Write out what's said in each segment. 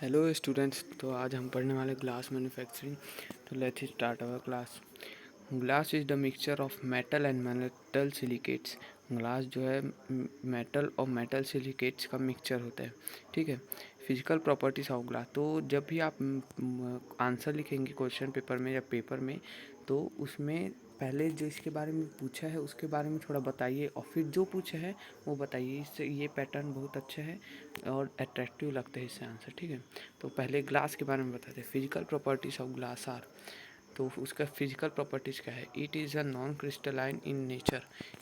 Hello students. तो आज हम पढ़ने वाले ग्लास मैन्युफैक्चरिंग। तो let's start our class. Glass is the mixture of metal and metal silicates. Glass जो है मेटल और मेटल सिलिकेट्स का मिक्सचर होता है। ठीक है। Physical properties of glass. तो जब भी आप आंसर लिखेंगे क्वेश्चन पेपर में या पेपर में, तो उसमें पहले जो इसके बारे में पूछा है उसके बारे में थोड़ा बताइए, और फिर जो पूछा है वो बताइए। इससे ये पैटर्न बहुत अच्छा है और अट्रैक्टिव लगता है इससे आंसर। ठीक है। तो पहले ग्लास के बारे में बताते हैं। Physical properties of glass are. तो उसका फिजिकल प्रॉपर्टीज़ क्या है? It is a non crystalline in nature.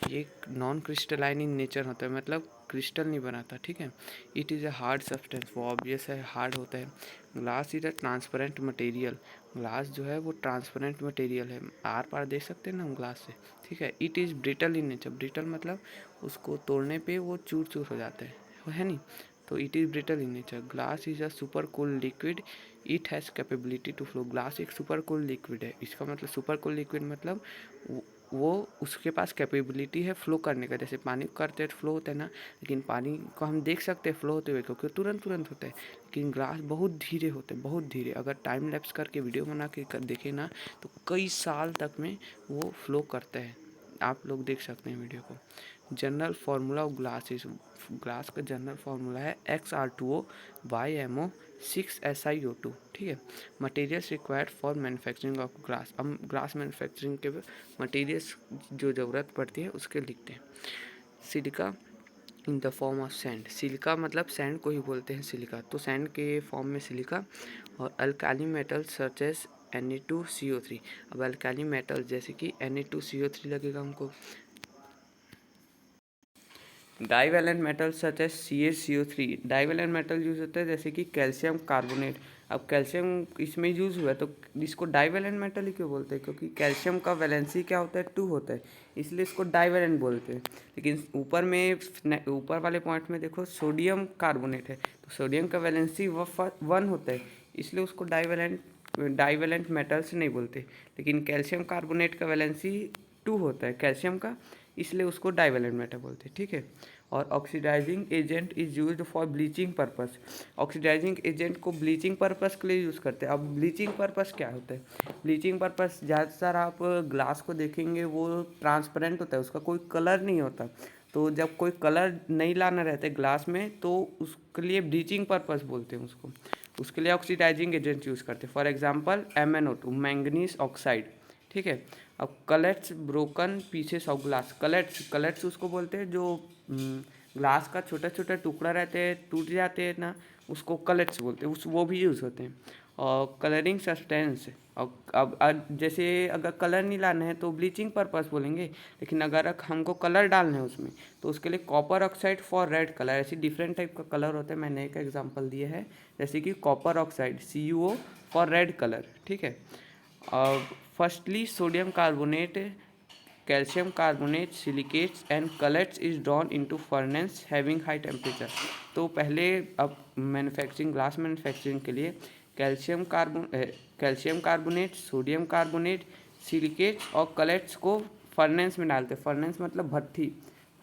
ये नॉन क्रिस्टलाइन इन नेचर होता है, मतलब क्रिस्टल नहीं बनाता। ठीक है। It is a hard substance. वो ऑब्वियस है, हार्ड होता है। Glass is a transparent material. Glass जो है वो ट्रांसपेरेंट मटेरियल है, आर पार देख सकते हैं ना हम ग्लास से। ठीक है। It is brittle in nature. Brittle मतलब उसको तोड़ने पे वो चूर चूर हो जाता है नहीं? तो it is brittle in nature. Glass is a super cool liquid. It has capability to flow. Glass एक सुपर कूल लिक्विड है। इसका मतलब सुपर कूल लिक्विड मतलब वो उसके पास कैपेबिलिटी है फ्लो करने का। जैसे पानी करते हैं फ्लो होता है ना, लेकिन पानी को हम देख सकते हैं फ्लो होते हुए क्योंकि तुरंत तुरंत होता है। लेकिन ग्लास बहुत धीरे होते हैं, बहुत धीरे। अगर टाइम लैप्स करके वीडियो बना के देखें ना, तो कई साल तक में वो फ्लो करता है। आप लोग देख सकते हैं वीडियो को। General formula of glass is. Glass का जनरल फार्मूला है XR2O YMO 6SiO2। ठीक है। Materials required for manufacturing of glass. हम ग्लास मैन्युफैक्चरिंग के मटेरियल्स जो ज़रूरत पड़ती है उसके लिखते हैं। Silica in the form of sand. Silica मतलब सैंड को ही बोलते हैं सिलिका। तो सैंड के फॉर्म में सिलिका। और alkali metal such as Na2CO3। अब अल्काली मेटल जैसे कि Na2CO3 लगेगा हमको। Divalent metal such as CaCO3। Divalent metal use होता है जैसे कि कैल्शियम कार्बोनेट। अब कैल्शियम इसमें यूज़ हुआ है तो इसको डाइवैलेंट मेटल ही क्यों बोलते हैं? क्योंकि कैल्शियम का वैलेंसी क्या होता है? 2 होता है, इसलिए इसको डाइवैलेंट बोलते हैं। लेकिन ऊपर वाले पॉइंट में देखो सोडियम कार्बोनेट है, तो सोडियम का वैलेंसी 1 होता है, इसलिए उसको डाइवैलेंट मेटल्स नहीं बोलते। लेकिन कैल्शियम कार्बोनेट का वैलेंसी 2 होता है कैल्शियम का, इसलिए उसको डाइवैलेंट मेटल बोलते हैं। ठीक है। और oxidising agent is used for bleaching purpose. Oxidising agent को ब्लीचिंग पर्पस के लिए यूज़ करते हैं। अब ब्लीचिंग पर्पस क्या होता है? ब्लीचिंग पर्पस ज़्यादातर आप ग्लास को देखेंगे वो ट्रांसपेरेंट होता है, उसका कोई कलर नहीं होता। तो जब कोई कलर नहीं लाना रहता है ग्लास में तो उसके लिए ब्लीचिंग पर्पस बोलते हैं उसको। उसके लिए ऑक्सीडाइजिंग एजेंट यूज़ करते हैं। For example MnO2 manganese oxide. ठीक है। अब कलेट्स ब्रोकन पीसेस ऑफ ग्लास। कलेट्स उसको बोलते हैं जो ग्लास का छोटा छोटा टुकड़ा रहते हैं, टूट जाते हैं ना, उसको कलेट्स बोलते हैं। वो भी यूज़ होते हैं। और कलरिंग सब्सटेंस। अब जैसे अगर कलर नहीं लाना है तो ब्लीचिंग पर्पस बोलेंगे, लेकिन अगर हमको कलर डालना है उसमें तो उसके लिए copper oxide for red colour. ऐसी डिफरेंट टाइप का कलर होता है, मैंने एक एग्जांपल दिया है जैसे कि copper oxide CuO for red colour. ठीक है। Firstly sodium carbonate, calcium carbonate, silicates and cullets is drawn into furnace having high temperature. तो पहले अब ग्लास मैन्युफैक्चरिंग के लिए calcium carbonate, sodium carbonate, silicates और कलेट्स को फर्नेस में डालते हैं। फर्नेस मतलब भट्ठी।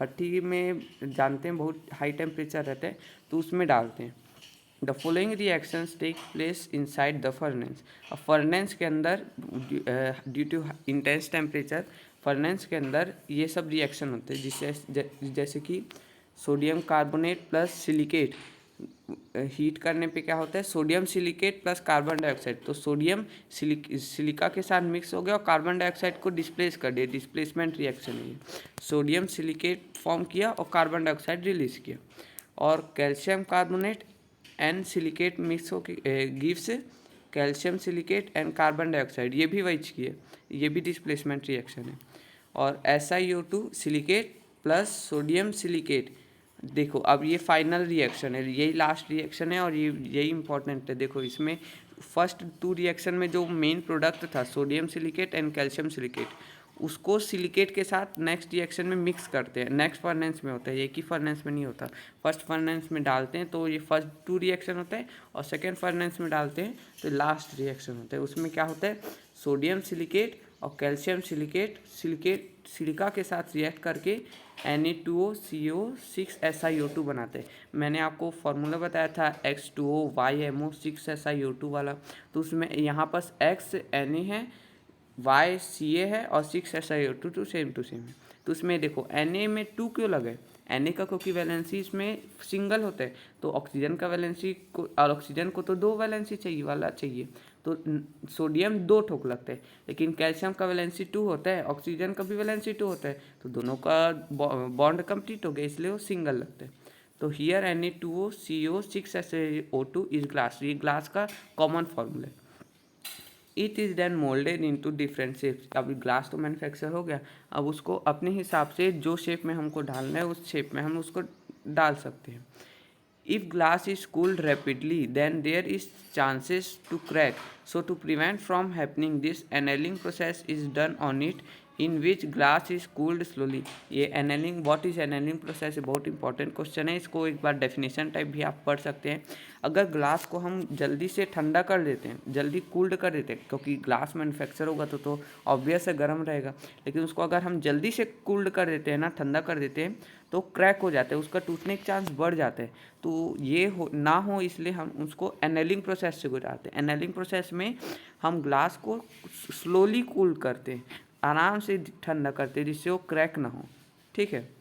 भट्ठी में जानते हैं बहुत हाई टेम्परेचर रहता है, तो उसमें डालते हैं। The following reactions take place inside the furnace. अब फर्नेस के अंदर due to intense temperature furnace के अंदर ये सब रिएक्शन होते हैं, जिससे जैसे कि sodium carbonate plus silicate heat करने पे क्या होता है? Sodium silicate plus carbon dioxide. तो सोडियम सिलिका के साथ मिक्स हो गया और कार्बन डाइऑक्साइड को डिस्प्लेस कर दिया। डिस्प्लेसमेंट रिएक्शन है ये। सोडियम सिलिकेट फॉर्म किया और कार्बन डाइऑक्साइड रिलीज किया। और calcium carbonate and silicate mix हो gives calcium silicate and carbon dioxide. ये भी वही चीज़ है, ये भी डिस्प्लेसमेंट रिएक्शन है। और SiO2 silicate plus sodium silicate. देखो अब ये फाइनल रिएक्शन है, यही लास्ट रिएक्शन है और यही इंपॉर्टेंट है। देखो इसमें फर्स्ट 2 रिएक्शन में जो मेन प्रोडक्ट था sodium silicate and calcium silicate, उसको सिलिकेट के साथ नेक्स्ट रिएक्शन में मिक्स करते हैं। नेक्स्ट फर्नेस में होता है, एक ही फर्नेस में नहीं होता। फर्स्ट फर्नेस में डालते हैं तो ये फर्स्ट 2 रिएक्शन होता है, और सेकेंड फर्नेस में डालते हैं तो लास्ट रिएक्शन होता है। उसमें क्या होता है? सोडियम सिलिकेट और कैल्शियम सिलिका के साथ रिएक्ट करके Na2CO6SiO2 बनाते हैं। मैंने आपको फॉर्मूला बताया था X2O YMO6SiO2 वाला, तो उसमें यहाँ पर X Na है, Y Ca है और 6SiO2 टू सेम है। तो उसमें देखो Na में 2 क्यों लगे, Na का क्योंकि वैलेंसी इसमें सिंगल होता है, तो ऑक्सीजन का वैलेंसी को और ऑक्सीजन को तो 2 वैलेंसी चाहिए, तो सोडियम 2 ठोक लगते हैं। लेकिन कैल्शियम का वैलेंसी 2 होता है, ऑक्सीजन का भी वैलेंसी 2 होता है, तो दोनों का बॉन्ड कंप्लीट हो गया, इसलिए वो सिंगल लगते हैं। तो हियर Na2CO6SiO2 इज ग्लास, ये ग्लास का कॉमन फॉर्मूला है। It is then moulded into different shapes. अब ग्लास तो मैन्युफैक्चर हो गया, अब उसको अपने हिसाब से जो शेप में हमको डालना है उस शेप में हम उसको डाल सकते हैं। If glass is cooled rapidly, then there is chances to crack. So to prevent from happening, this annealing process is done on it, in which glass is cooled slowly. ये annealing, what is annealing process, बहुत important question है, इसको एक बार definition type भी आप पढ़ सकते हैं। अगर ग्लास को हम जल्दी से ठंडा कर देते हैं, जल्दी कूल्ड कर देते हैं, क्योंकि ग्लास मैन्युफैक्चर होगा तो ऑब्वियस है गर्म रहेगा, लेकिन उसको अगर हम जल्दी से कूल्ड कर देते हैं ना, ठंडा कर देते हैं, तो क्रैक हो जाता है, उसका टूटने के चांस बढ़ जाते हैं। तो ये ना हो इसलिए हम उसको एनेलिंग प्रोसेस से गुजारते हैं। एनेलिंग प्रोसेस में हम ग्लास को स्लोली कूल करते हैं, आराम से ठंडा करते हैं, जिससे वो क्रैक ना हो। ठीक है।